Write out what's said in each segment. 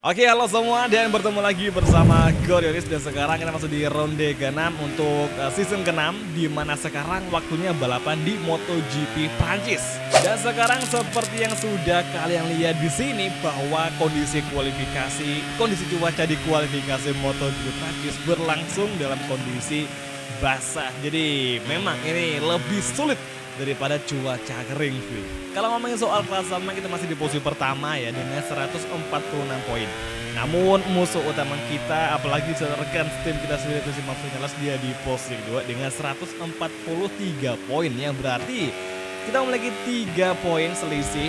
Oke, halo semua dan bertemu lagi bersama Gorioris dan sekarang kita masuk di ronde ke-6 untuk season ke-6 di mana sekarang waktunya balapan di MotoGP Prancis. Dan sekarang seperti yang sudah kalian lihat di sini bahwa kondisi cuaca di kualifikasi MotoGP Prancis berlangsung dalam kondisi basah. Jadi memang ini lebih sulit daripada cuaca kering, cuy. Kalau ngomongin soal klasemen kita masih di posisi pertama ya dengan 146 poin. Namun musuh utama kita apalagi rekan tim kita sendiri Christian Martinez dia di posisi kedua dengan 143 poin yang berarti kita memiliki 3 poin selisih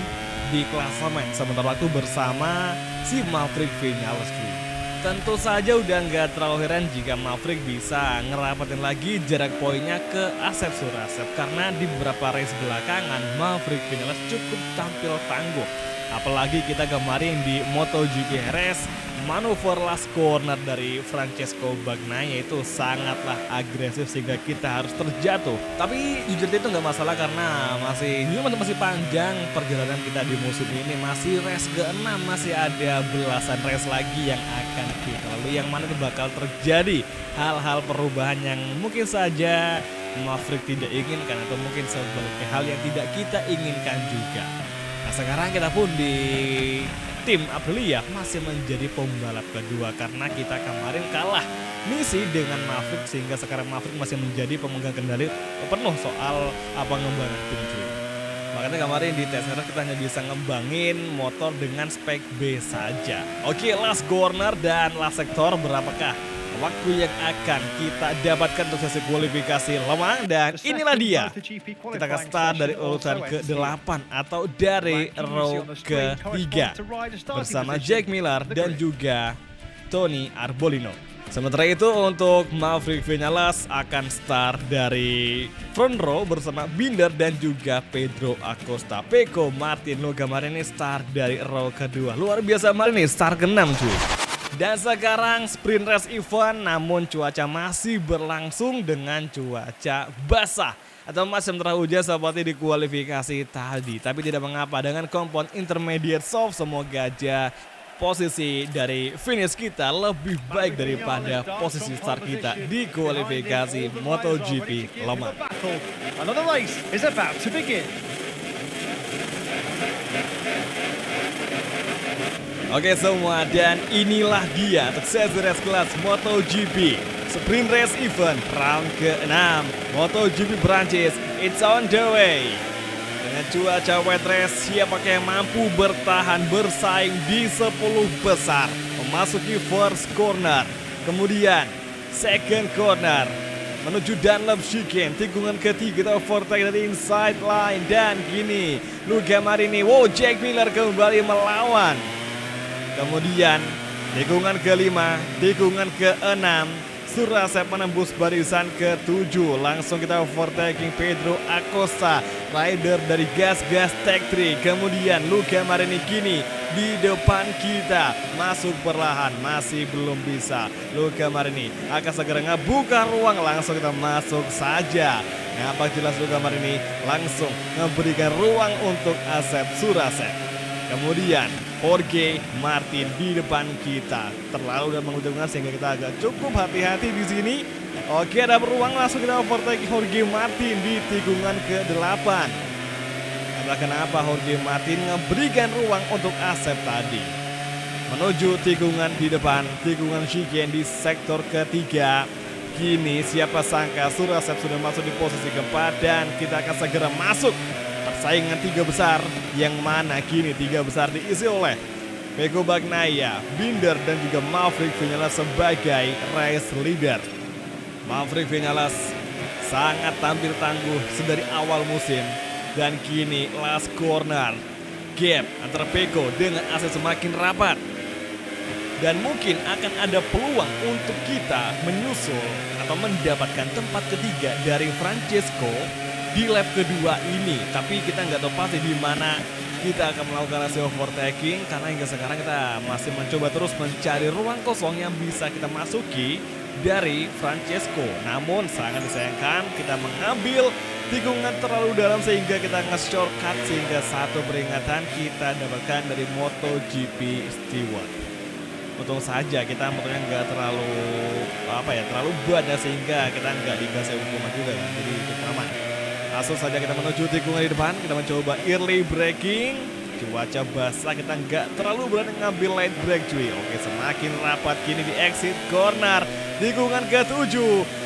di klasemen sementara waktu bersama si Maverick Vinales, cuy. Tentu saja udah nggak terlalu heran jika Maverick bisa ngerapatin lagi jarak poinnya ke Asep Surasep karena di beberapa race belakangan Maverick Vinales cukup tampil tangguh. Apalagi kita kemarin di MotoGP RS manuver last corner dari Francesco Bagnaia itu sangatlah agresif sehingga kita harus terjatuh. Tapi jujur itu nggak masalah karena masih panjang perjalanan kita di musim ini. Masih race ke-6, masih ada belasan race lagi yang akan kita lalui yang mana itu bakal terjadi hal-hal perubahan yang mungkin saja Maverick tidak inginkan atau mungkin sebaliknya hal yang tidak kita inginkan juga. Nah sekarang kita pun di tim Aprilia masih menjadi pembalap kedua karena kita kemarin kalah misi dengan Maverick sehingga sekarang Maverick masih menjadi pemegang kendali penuh soal pengembangan tim, cuy. Makanya kemarin di tes kita hanya bisa ngembangin motor dengan spek B saja. Oke, last corner dan last sektor berapakah waktu yang akan kita dapatkan untuk sesi kualifikasi Le Mans dan inilah dia. Kita akan start dari urutan ke-8 atau dari row ke-3 bersama Jack Miller dan juga Tony Arbolino. Sementara itu untuk Maverick Vinales akan start dari front row bersama Binder dan juga Pedro Acosta. Pecco Martin Luca Marini start dari row kedua. Luar biasa Marini start ke-6, cuy. Dan sekarang sprint race event namun cuaca masih berlangsung dengan cuaca basah atau masih sementara hujan seperti di kualifikasi tadi. Tapi tidak mengapa dengan kompon intermediate soft semoga aja posisi dari finish kita lebih baik daripada posisi start kita di kualifikasi MotoGP Le Mans. Another race is about to begin. Oke semua, dan inilah dia untuk sesi race kelas MotoGP Sprint Race Event round ke-6 MotoGP Prancis, it's on the way. Dengan cuaca wet race, siapakah yang mampu bertahan bersaing di 10 besar memasuki first corner, kemudian second corner menuju Dunlop Chicane, tikungan ketiga overtake dari inside line dan gini Luca Marini, wow Jack Miller kembali melawan. Kemudian tikungan ke-5, tikungan ke-6, Surasep menembus barisan ke-7. Langsung kita overtaking Pedro Acosta, rider dari Gas Tech 3. Kemudian Luca Marini kini di depan kita, masuk perlahan, masih belum bisa. Luca Marini akan segera ngebuka ruang, langsung kita masuk saja. Nampak jelas Luca Marini langsung memberikan ruang untuk Asep Surasep. Kemudian Jorge Martin di depan kita terlalu dan menguntungkan sehingga kita agak cukup hati-hati di sini. Oke, ada peluang langsung kita overtake Jorge Martin di tikungan ke-8. Entah kenapa Jorge Martin memberikan ruang untuk Asep tadi. Menuju tikungan di depan, tikungan chicane di sektor ketiga. Kini siapa sangka Surasep sudah masuk di posisi keempat dan kita akan segera masuk persaingan 3 besar yang mana kini 3 besar diisi oleh Pecco Bagnaia, Binder dan juga Maverick Vinales sebagai race leader. Maverick Vinales sangat tampil tangguh sedari awal musim dan kini last corner gap antara Pecco dengan Asep semakin rapat dan mungkin akan ada peluang untuk kita menyusul atau mendapatkan tempat ketiga dari Francesco di lap kedua ini. Tapi kita nggak tahu pasti di mana kita akan melakukan hasil overtaking karena hingga sekarang kita masih mencoba terus mencari ruang kosong yang bisa kita masuki dari Francesco. Namun sangat disayangkan kita mengambil tikungan terlalu dalam sehingga kita nge-shortcut sehingga satu peringatan kita dapatkan dari MotoGP Steward. Untung saja kita motornya nggak terlalu terlalu banyak sehingga kita nggak dikasih hukuman juga kan. Jadi cukup aman. Langsung saja kita menuju tikungan di depan. Kita mencoba early braking. Cuaca basah, kita nggak terlalu berani ngambil light brake cuy. Oke, semakin rapat kini di exit corner. Tikungan ke-7.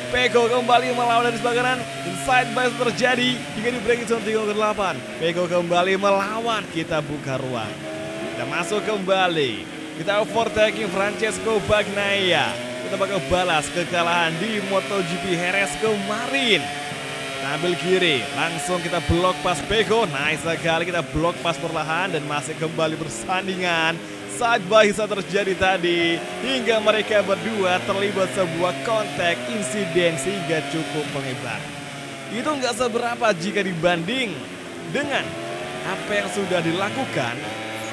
Peko kembali melawan dari sebelah kanan. Side by terjadi hingga di braking zone tikungan ke-8. Peko kembali melawan. Kita buka ruang. Kita masuk kembali. Kita overtaking Francesco Bagnaia. Kita bakal balas kekalahan di MotoGP Jerez kemarin. Ambil kiri, langsung kita blok pas Peko. Nice sekali, kita blok pas perlahan dan masih kembali bersandingan. Side by side terjadi tadi hingga mereka berdua terlibat sebuah kontak insiden sehingga cukup mengibat. Itu nggak seberapa jika dibanding dengan apa yang sudah dilakukan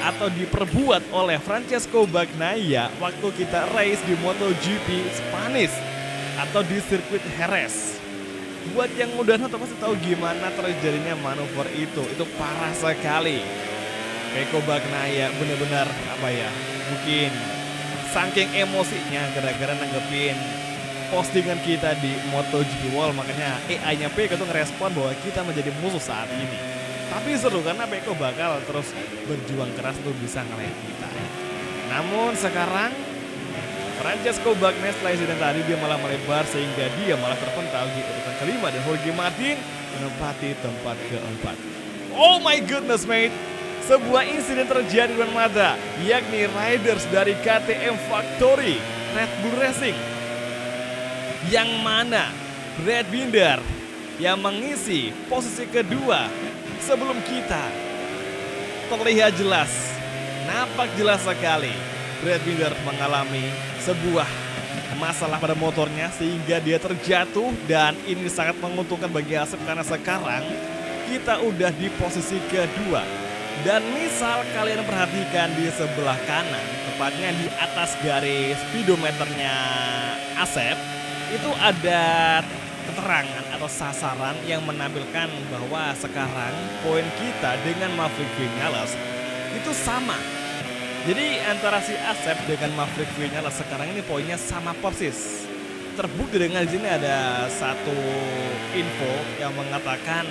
atau diperbuat oleh Francesco Bagnaia waktu kita race di MotoGP Spanish atau di sirkuit Jerez. Buat yang udah nonton pasti tahu gimana terjadinya manuver itu parah sekali. Peko Bagnaia benar-benar mungkin saking emosinya gara-gara nanggepin postingan kita di MotoGP Wall, makanya AI-nya Peko tuh ngerespon bahwa kita menjadi musuh saat ini. Tapi seru karena Peko bakal terus berjuang keras untuk bisa ngalahin kita. Namun sekarang Francesco Bagnaia setelah insiden tadi dia malah melebar sehingga dia malah terpental di urutan kelima dan Jorge Martin menempati tempat keempat. Oh my goodness mate, sebuah insiden terjadi di depan mata, yakni riders dari KTM Factory Red Bull Racing, yang mana Brad Binder yang mengisi posisi kedua sebelum kita terlihat jelas, nampak jelas sekali Brad Binder mengalami sebuah masalah pada motornya sehingga dia terjatuh, dan ini sangat menguntungkan bagi Asep karena sekarang kita udah di posisi kedua. Dan misal kalian perhatikan di sebelah kanan, tepatnya di atas garis speedometernya Asep, itu ada keterangan atau sasaran yang menampilkan bahwa sekarang poin kita dengan Maverick Vinales itu sama. Jadi antara si Asep dengan Maverick Vinales sekarang ini poinnya sama persis. Terbukti dengan di sini ada satu info yang mengatakan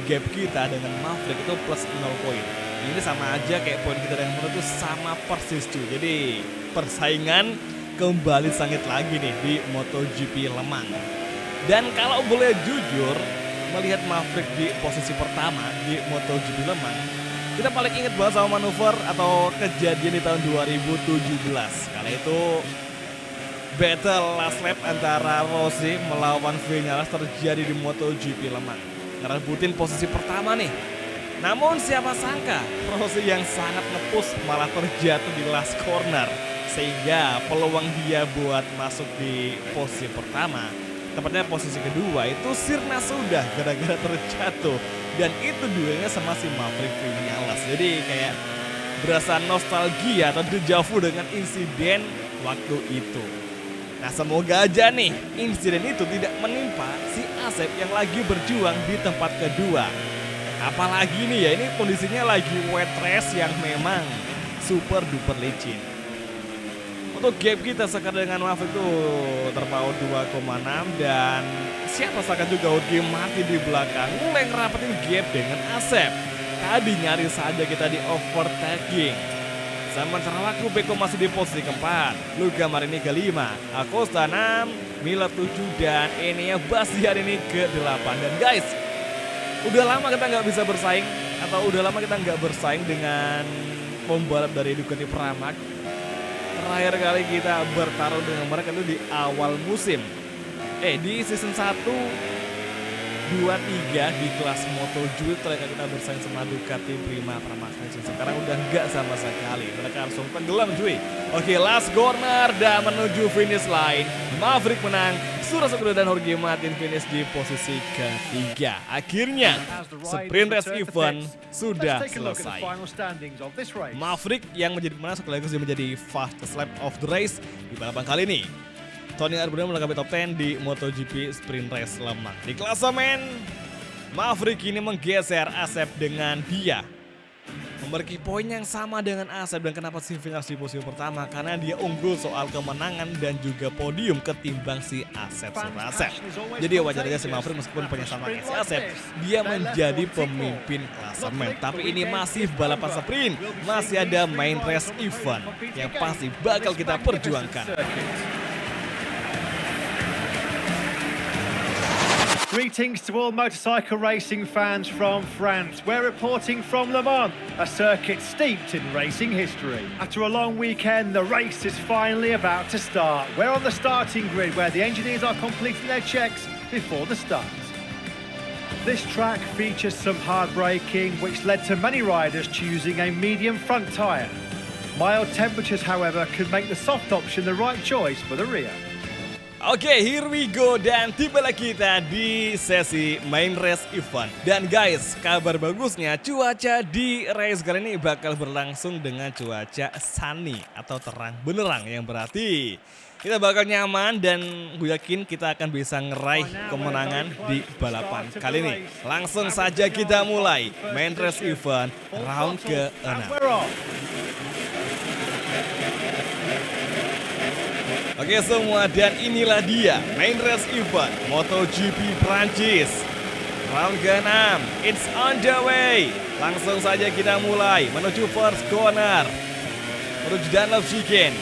gap kita dengan Maverick itu plus 0 poin. Ini sama aja kayak poin kita dengan Maverick itu sama persis cuy. Jadi persaingan kembali sengit lagi nih di MotoGP Le Mans. Dan kalau boleh jujur, melihat Maverick di posisi pertama di MotoGP Le Mans, kita paling ingat banget sama manuver atau kejadian di tahun 2017. Kala itu battle last lap antara Rossi melawan Vinales terjadi di MotoGP Le Mans. Ngerebutin posisi pertama nih. Namun siapa sangka Rossi yang sangat ngepush malah terjatuh di last corner. Sehingga peluang dia buat masuk di posisi pertama, tepatnya posisi kedua, itu sirna sudah gara-gara terjatuh. Dan itu duelnya sama si Maverick Vinales. Jadi kayak berasa nostalgia atau deja vu dengan insiden waktu itu. Nah semoga aja nih insiden itu tidak menimpa si Asep yang lagi berjuang di tempat kedua. Apalagi nih ya, ini kondisinya lagi wet race yang memang super duper licin. Untuk gap kita sekarang dengan Maverick itu terpaut 2,6 dan siapa sangka juga Jorge Martin di belakang mulai ngerapetin gap dengan Asep. Tadi nyaris saja kita di overtaking. Sementara waktu Peko masih di posisi keempat, Luca Marini kelima, Acosta 6, Miller 7 dan Enea Bastian ini ke-8. Dan guys, udah lama kita nggak bisa bersaing atau udah lama kita nggak bersaing dengan pembalap dari Ducati Pramac. Terakhir kali kita bertarung dengan mereka itu di awal musim. Di season 1, 2, 3 di kelas MotoGP terakhir kita bersaing sama Ducati Prima Pramac. Sekarang udah nggak sama sekali. Mereka langsung tenggelam cuy. Oke, last corner dan menuju finish line. Maverick menang. Surya Saputra dan Jorge Martin finish di posisi ketiga. Akhirnya sprint race event sudah selesai. Maverick yang menjadi pemenang sekaligus menjadi fastest lap of the race di balapan kali ini. Tony Arbolino melengkapi top 10 di MotoGP Sprint Race Le Mans. Di klasemen, Maverick ini menggeser Asep dengan dia memiliki poin yang sama dengan Asep. Dan kenapa si finish di posisi pertama? Karena dia unggul soal kemenangan dan juga podium ketimbang si Asep Surasep. Jadi wajar aja si Maverick meskipun punya sama kayak si Asep, dia menjadi pemimpin klasemen. Tapi ini masih balapan sprint, masih ada main race event yang pasti bakal kita perjuangkan. Greetings to all motorcycle racing fans from France. We're reporting from Le Mans, a circuit steeped in racing history. After a long weekend, the race is finally about to start. We're on the starting grid where the engineers are completing their checks before the start. This track features some hard braking, which led to many riders choosing a medium front tyre. Mild temperatures, however, could make the soft option the right choice for the rear. Oke, here we go, dan tibalah kita di sesi main race event. Dan guys, kabar bagusnya cuaca di race kali ini bakal berlangsung dengan cuaca sunny atau terang benerang, yang berarti kita bakal nyaman dan gue yakin kita akan bisa ngeraih kemenangan di balapan kali ini. Langsung saja kita mulai main race event round ke-6. Oke semua, dan inilah dia main race event MotoGP Prancis round ke-6. It's on the way. Langsung saja kita mulai menuju first corner, menuju Dunlop Chicane.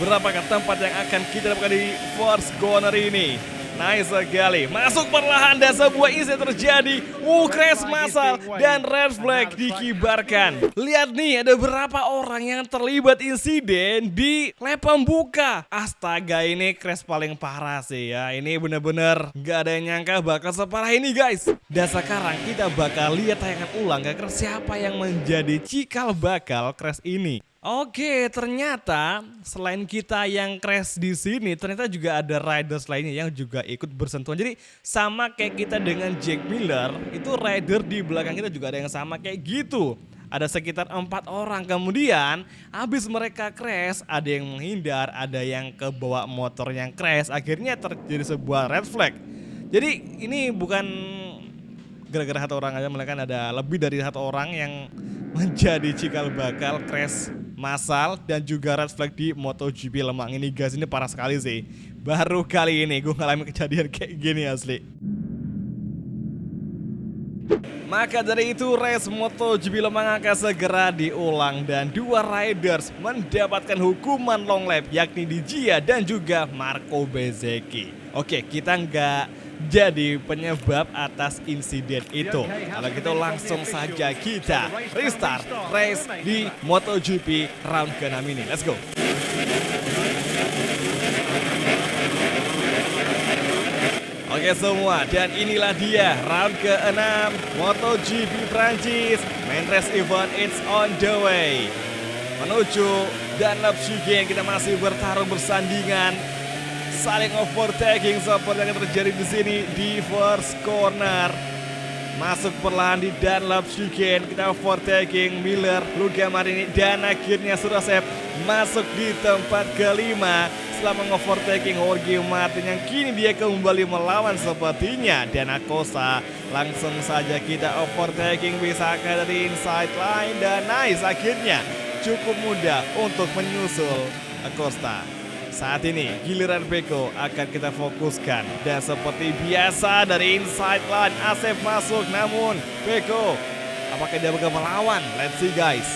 Berapakah tempat yang akan kita dapatkan di first corner ini? Nice sekali, masuk perlahan dan sebuah insiden terjadi. Crash massal dan red flag dikibarkan. Lihat nih, ada berapa orang yang terlibat insiden di lap pembuka. Astaga, ini crash paling parah sih ya. Ini bener-bener gak ada yang nyangka bakal separah ini guys. Dan sekarang kita bakal lihat tayangan ulang kira-kira siapa yang menjadi cikal bakal crash ini. Oke, ternyata selain kita yang crash di sini, ternyata juga ada riders lainnya yang juga ikut bersentuhan. Jadi sama kayak kita dengan Jack Miller, itu rider di belakang kita juga ada yang sama kayak gitu. Ada sekitar 4 orang. Kemudian habis mereka crash, ada yang menghindar, ada yang kebawa motor yang crash. Akhirnya terjadi sebuah red flag. Jadi ini bukan gara-gara satu orang aja, melainkan ada lebih dari satu orang yang menjadi cikal bakal crash massal dan juga red flag di MotoGP Le Mans ini guys. Ini parah sekali sih. Baru kali ini gue ngalamin kejadian kayak gini asli. Maka dari itu race MotoGP Le Mans akan segera diulang dan 2 riders mendapatkan hukuman long lap, yakni Di Gia dan juga Marco Bezzecchi. Oke, kita nggak jadi penyebab atas insiden itu. Kalau gitu langsung saja kita restart race di MotoGP round ke-6 ini. Let's go. Oke semua, dan inilah dia round ke-6 MotoGP Prancis. Main race event it's on the way. Menuju Dunlop Chicane, kita masih bertarung bersandingan, saling overtaking seperti yang terjadi di sini di first corner. Masuk perlahan di Dunlop Chicane, kita overtaking Miller, Luca Marini, dan akhirnya Surasep masuk di tempat kelima setelah mengovertaking Jorge Martin yang kini dia kembali melawan sepertinya. Dan Acosta langsung saja kita overtaking, bisakah dari inside line, dan nice, akhirnya cukup mudah untuk menyusul Acosta. Saat ini giliran Pecco akan kita fokuskan, dan seperti biasa dari inside line Asep masuk, namun Pecco apakah dia bakal melawan? Let's see guys.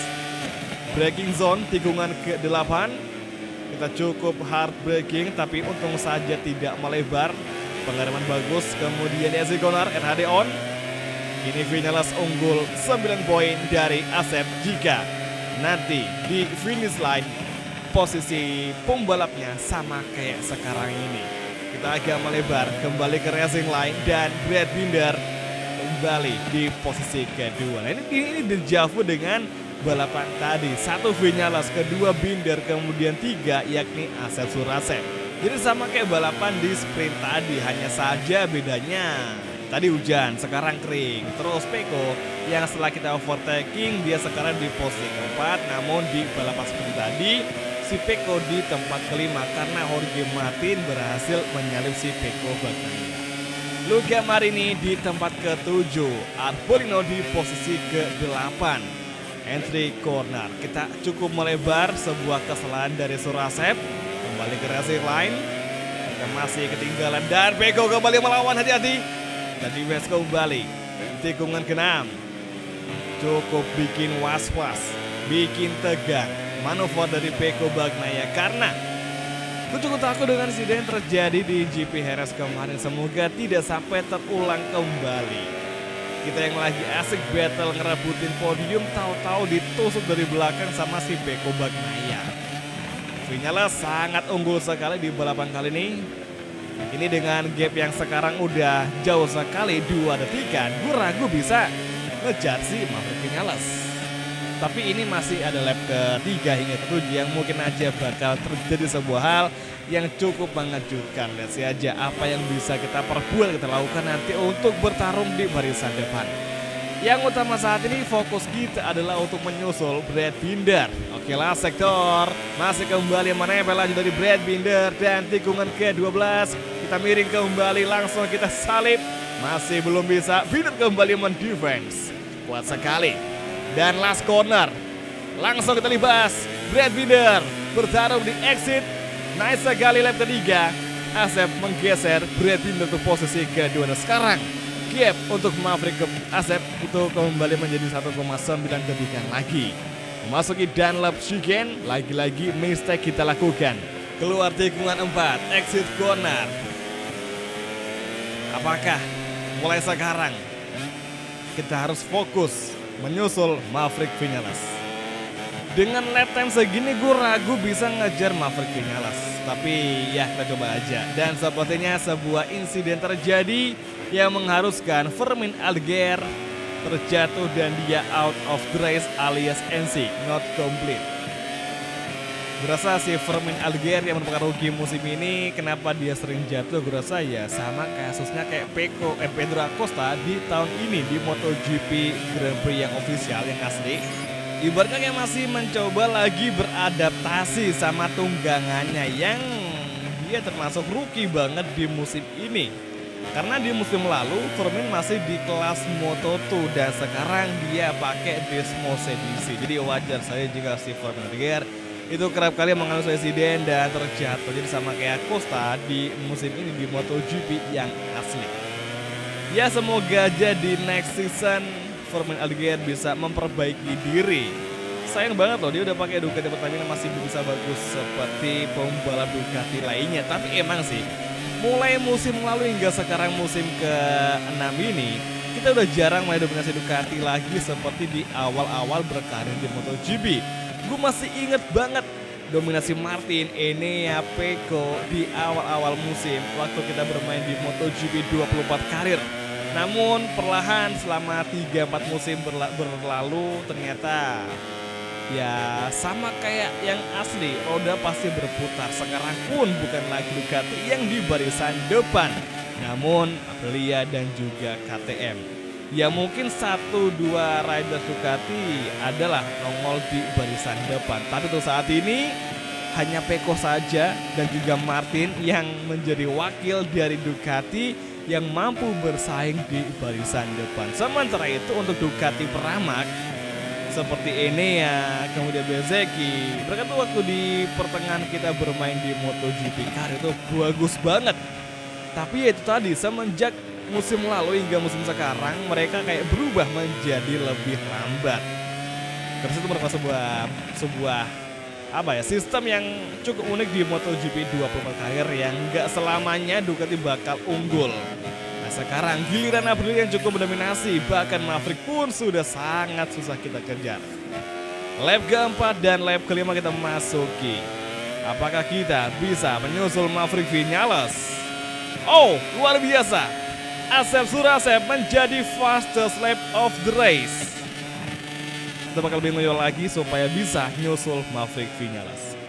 Braking zone tikungan ke-8, kita cukup hard braking tapi untung saja tidak melebar. Pengereman bagus, kemudian di corner RHD on. Ini Vinales unggul 9 poin dari Asep jika nanti di finish line posisi pembalapnya sama kayak sekarang ini. Kita agak melebar kembali ke racing line dan Brad Binder kembali di posisi kedua. Nah, ini deja vu dengan balapan tadi. 1 Vinales, kedua Binder, kemudian 3 yakni Asep Surasep. Jadi sama kayak balapan di sprint tadi, hanya saja bedanya tadi hujan, sekarang kering. Terus Pecco yang setelah kita overtaking dia sekarang di posisi keempat, namun di balapan sprint tadi si Pecco di tempat kelima karena Jorge Martin berhasil menyalip si Pecco belakangnya. Luca Marini di tempat ke-7, Arbolino di posisi ke-8. entry corner. Kita cukup melebar, sebuah kesalahan dari Surasep. Kembali ke racing line. Kita masih ketinggalan dan Peko kembali melawan, hati-hati. Dan defense kembali. Tikungan ke-6. Cukup bikin was-was, bikin tegang manuver dari Peko Bagnaia karena gue cukup takut dengan insiden terjadi di GP Jerez kemarin. Semoga tidak sampai terulang kembali. Kita yang lagi asik battle ngerebutin podium, tahu-tahu ditusuk dari belakang sama si Peko Bagnaia. Vinales sangat unggul sekali di balapan kali ini. Ini dengan gap yang sekarang udah jauh sekali, 2 detikan. Gue ragu bisa ngejar si Maverick Vinales. Tapi ini masih ada lap ke-3 hingga ke-7 yang mungkin aja bakal terjadi sebuah hal yang cukup mengejutkan. Lihat sih aja apa yang bisa kita perbuat, kita lakukan nanti untuk bertarung di barisan depan. Yang utama saat ini fokus kita adalah untuk menyusul Brad Binder. Oke lah, sektor masih kembali menempel lagi dari Brad Binder dan tikungan ke-12. Kita miring kembali, langsung kita salib. Masih belum bisa, Binder kembali mendefense. Kuat sekali. Dan last corner, langsung kita libas. Brad Binder bertarung di exit. Nice sekali lap ketiga. Asep menggeser Brad Binder untuk posisi kedua. Dan sekarang gap untuk Maverick ke Asep itu kembali menjadi 1,9 detikan lagi. Memasuki Dunlop chicane, lagi-lagi mistake kita lakukan. Keluar tikungan 4, exit corner. Apakah mulai sekarang kita harus fokus menyusul Maverick Vinales? Dengan lap time segini gue ragu bisa ngejar Maverick Vinales. Tapi ya kita coba aja. Dan sepertinya sebuah insiden terjadi yang mengharuskan Fermin Aldeguer terjatuh dan dia out of the race alias NC, not complete. Berasa si Fermin Aldeguer yang merupakan rookie musim ini, kenapa dia sering jatuh? Gue rasa ya sama kasusnya kayak Pedro Acosta di tahun ini di MotoGP Grand Prix yang official, yang asli. Ibaratnya kayak masih mencoba lagi beradaptasi sama tunggangannya yang dia termasuk rookie banget di musim ini. Karena di musim lalu Fermin masih di kelas Moto2 dan sekarang dia pakai Desmo Edisi. Jadi wajar saya jika si Fermin Aldeguer itu kerap kali mengalami insiden dan terjatuh. Jadi sama kayak Acosta di musim ini di MotoGP yang asli. Ya semoga aja di next season Fermin Aldeguer bisa memperbaiki diri. Sayang banget loh, dia udah pakai Ducati Pertamina masih bisa bagus seperti pembalap Ducati lainnya. Tapi emang sih mulai musim lalu hingga sekarang musim ke-6 ini kita udah jarang main dominasi Ducati lagi seperti di awal-awal berkarir di MotoGP. Gue masih inget banget dominasi Martin, Enea, Pecco di awal-awal musim waktu kita bermain di MotoGP 24 karir. Namun perlahan selama 3-4 musim berlalu ternyata ya sama kayak yang asli, roda pasti berputar. Sekarang pun bukan lagi Ducati yang di barisan depan, namun Aprilia dan juga KTM. Ya mungkin 1-2 rider Ducati adalah nongol di barisan depan. Tapi untuk saat ini hanya Pecco saja dan juga Martin yang menjadi wakil dari Ducati yang mampu bersaing di barisan depan. Sementara itu untuk Ducati Pramac seperti Enea, kemudian Bezzecchi, mereka tuh waktu di pertengahan kita bermain di MotoGP car itu bagus banget. Tapi ya itu tadi, semenjak musim lalu hingga musim sekarang mereka kayak berubah menjadi lebih lambat. Terus itu merupakan sebuah sistem yang cukup unik di MotoGP 24 karir yang gak selamanya Ducati bakal unggul. Nah sekarang giliran Aprilia yang cukup mendominasi, bahkan Maverick pun sudah sangat susah kita kejar. Lap keempat dan lap kelima kita masuki. Apakah kita bisa menyusul Maverick Vinales? Oh luar biasa, Asep Surasep menjadi fastest lap of the race. Kita bakal lebih ngoyo lagi supaya bisa nyusul Maverick Vinales.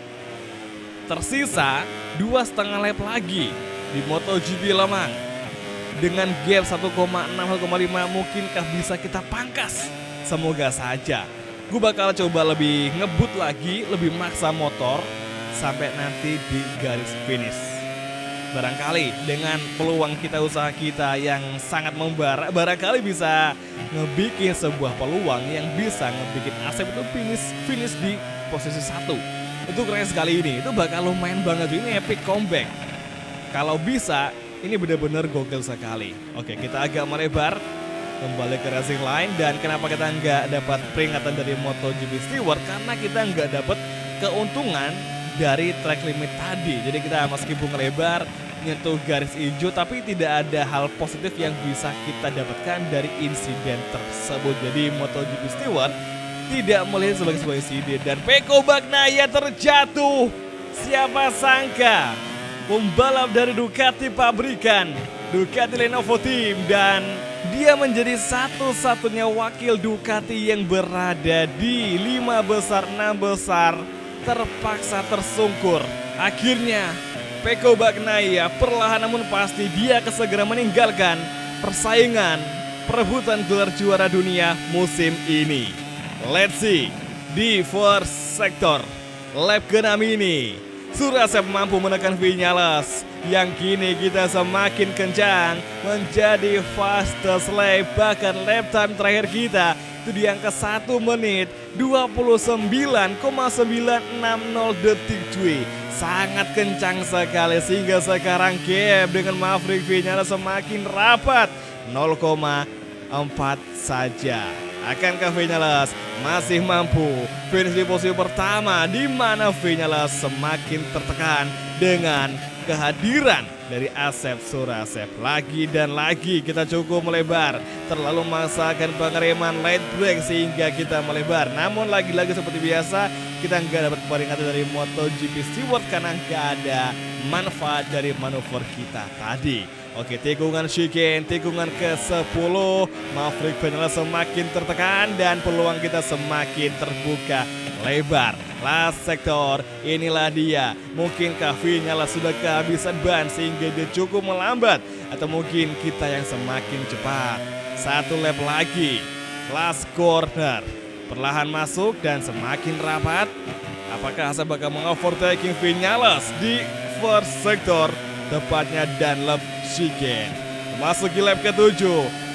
Tersisa 2,5 lap lagi di MotoGP Le Mans. Dengan gap 1,6-1,5 mungkinkah bisa kita pangkas? Semoga saja. Gue bakal coba lebih ngebut lagi, lebih maksa motor sampai nanti di garis finish. Barangkali dengan peluang kita, usaha kita yang sangat membara, barangkali bisa ngebikin sebuah peluang yang bisa ngebikin Asep itu finish di posisi 1. Itu keren sekali ini, itu bakal lumayan banget, ini epic comeback. Kalau bisa, ini benar-benar gokil sekali. Oke, kita agak melebar kembali ke racing line, dan kenapa kita nggak dapat peringatan dari MotoGP Steward? Karena kita nggak dapat keuntungan dari track limit tadi. Jadi kita meskipun melebar nyentuh garis hijau, tapi tidak ada hal positif yang bisa kita dapatkan dari insiden tersebut. Jadi MotoGP Steward tidak melihat sebagai sebuah insiden, dan Pecco Bagnaia terjatuh. Siapa sangka pembalap dari Ducati pabrikan Ducati Lenovo Team, dan dia menjadi satu-satunya wakil Ducati yang berada di 5 besar, 6 besar, terpaksa tersungkur. Akhirnya Pecco Bagnaia perlahan namun pasti dia segera meninggalkan persaingan perebutan gelar juara dunia musim ini. Let's see di first sector lap ke-6 ini Surasep mampu menekan Viñales yang kini kita semakin kencang menjadi fastest lap, bahkan lap time terakhir kita itu di angka 1 menit 29,960 detik cuy. Sangat kencang sekali sehingga sekarang gap dengan Maverick Viñales semakin rapat 0,4 saja. Akankah Viñales masih mampu finish di posisi pertama, di mana Viñales semakin tertekan dengan kehadiran dari Asep Surasep. Lagi dan lagi kita cukup melebar, terlalu memaksakan pengereman light brake sehingga kita melebar. Namun lagi-lagi seperti biasa kita nggak dapat peringatan dari MotoGP Steward karena nggak ada manfaat dari manuver kita tadi. Oke, tikungan chicane, tikungan ke-10, Maverick Viñales semakin tertekan dan peluang kita semakin terbuka lebar. Last sector, inilah dia. Mungkinkah Viñales sudah kehabisan ban sehingga dia cukup melambat, atau mungkin kita yang semakin cepat. 1 lap lagi, last corner, perlahan masuk dan semakin rapat. Apakah Asep bakal mengovertaking Viñales di first sector, tepatnya Dunlop chicane. Memasuki lap ke-7,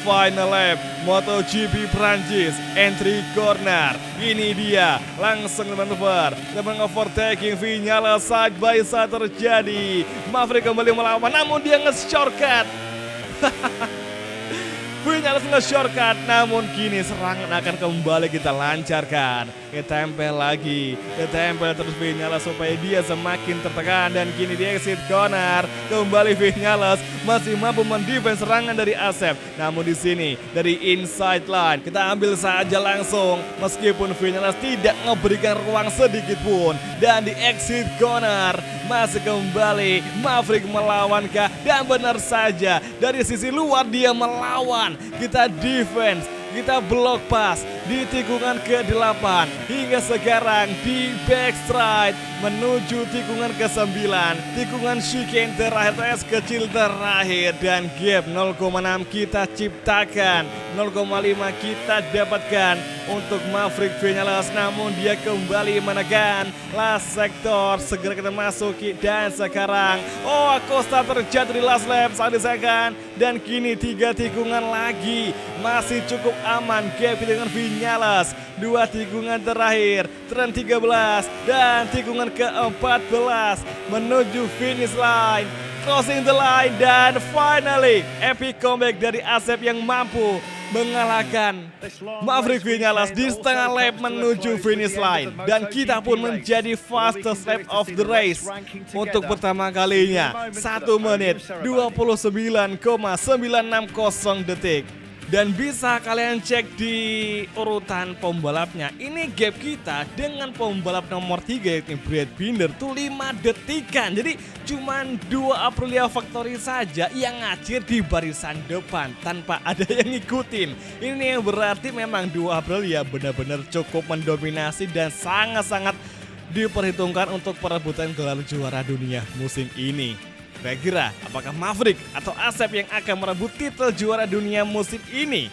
final lap MotoGP Prancis, entry corner. Ini dia, langsung manuver dan mengovertaking Viñales side by side terjadi. Maverick kembali melawan, namun dia nge-shortcut. Viñales nge-shortcut, namun kini serangan akan kembali kita lancarkan. Kita tempel lagi, kita tempel terus Viñales supaya dia semakin tertekan, dan kini di exit corner kembali Viñales masih mampu mendefense serangan dari Asep. Namun di sini dari inside line kita ambil saja langsung, meskipun Viñales tidak memberikan ruang sedikit pun. Dan di exit corner masih kembali Maverick melawankah, dan benar saja dari sisi luar dia melawan. Kita defense, kita block pass di tikungan ke-8 hingga sekarang di backstride menuju tikungan ke-9, tikungan chicane terakhir, tes kecil terakhir, dan gap 0,6 kita ciptakan, 0,5 kita dapatkan untuk Maverick Viñales, namun dia kembali menekan last sector. Segera kita masuki, dan sekarang Acosta terjatuh di last lap saat disahkan, dan kini 3 tikungan lagi masih cukup aman gap dengan Viñales. 2 tikungan terakhir, turn 13 dan tikungan ke-14 menuju finish line, crossing the line, dan finally epic comeback dari Asep yang mampu mengalahkan Maverick Viñales di setengah lap menuju finish line, dan kita pun menjadi fastest lap of the race untuk pertama kalinya, 1 menit 29,960 detik. Dan bisa kalian cek di urutan pembalapnya, ini gap kita dengan pembalap nomor 3 yakni Brad Binder tuh 5 detikan. Jadi cuman 2 Aprilia Factory saja yang ngacir di barisan depan tanpa ada yang ngikutin. Ini yang berarti memang 2 Aprilia benar-benar cukup mendominasi dan sangat-sangat diperhitungkan untuk perebutan gelar juara dunia musim ini. Kira-kira apakah Maverick atau Asep yang akan merebut titel juara dunia musim ini?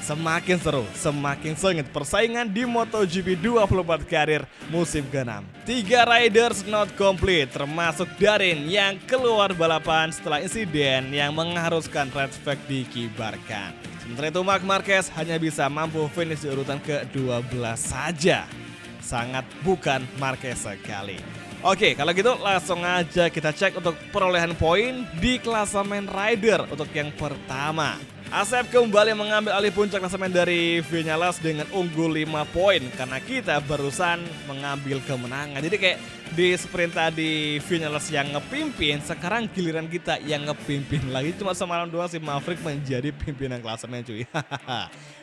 semakin seru, semakin sengit persaingan di MotoGP 24 karir musim ke-6. 3 riders not complete, termasuk Darin yang keluar balapan setelah insiden yang mengharuskan red flag dikibarkan. Sementara itu Marc Marquez hanya bisa mampu finish di urutan ke-12 saja. Sangat bukan Marquez sekali. Oke, kalau gitu langsung aja kita cek untuk perolehan poin di klasemen rider untuk yang pertama. Asep kembali mengambil alih puncak klasemen dari Viñales dengan unggul 5 poin karena kita barusan mengambil kemenangan. Jadi kayak di sprint tadi Viñales yang ngepimpin, sekarang giliran kita yang ngepimpin lagi. Cuma semalam doang si Maverick menjadi pimpinan klasemen cuy.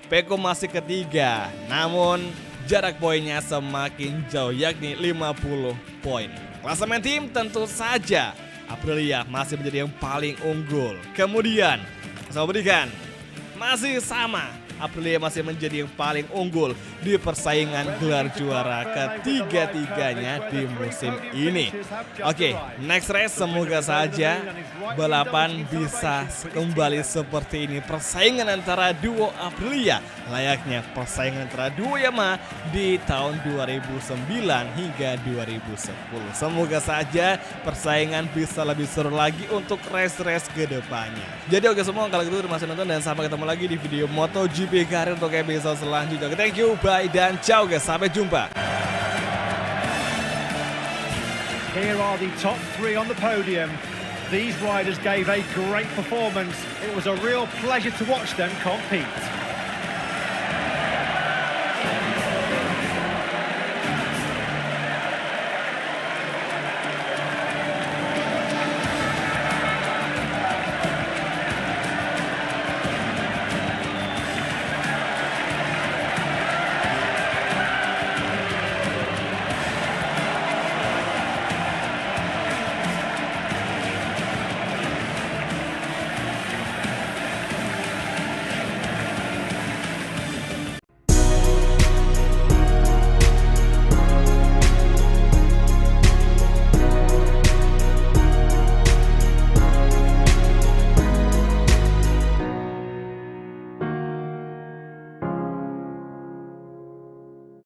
Peko masih ketiga, namun jarak poinnya semakin jauh yakni 50 poin. Klasemen tim tentu saja Aprilia masih menjadi yang paling unggul. Kemudian saya berikan masih sama, Aprilia masih menjadi yang paling unggul di persaingan gelar juara ketiga-tiganya di musim ini. Oke, next race semoga saja balapan bisa kembali seperti ini. Persaingan antara duo Aprilia layaknya persaingan antara duo Yamaha di tahun 2009 hingga 2010. Semoga saja persaingan bisa lebih seru lagi untuk race-race ke depannya. Jadi oke semua, kalau gitu terima kasih nonton dan sampai ketemu lagi di video MotoGP karir untuk episode selanjutnya. Oke, thank you, bye dan ciao guys, sampai jumpa. Here are the top 3 on the podium. These riders gave a great performance. It was a real pleasure to watch them compete.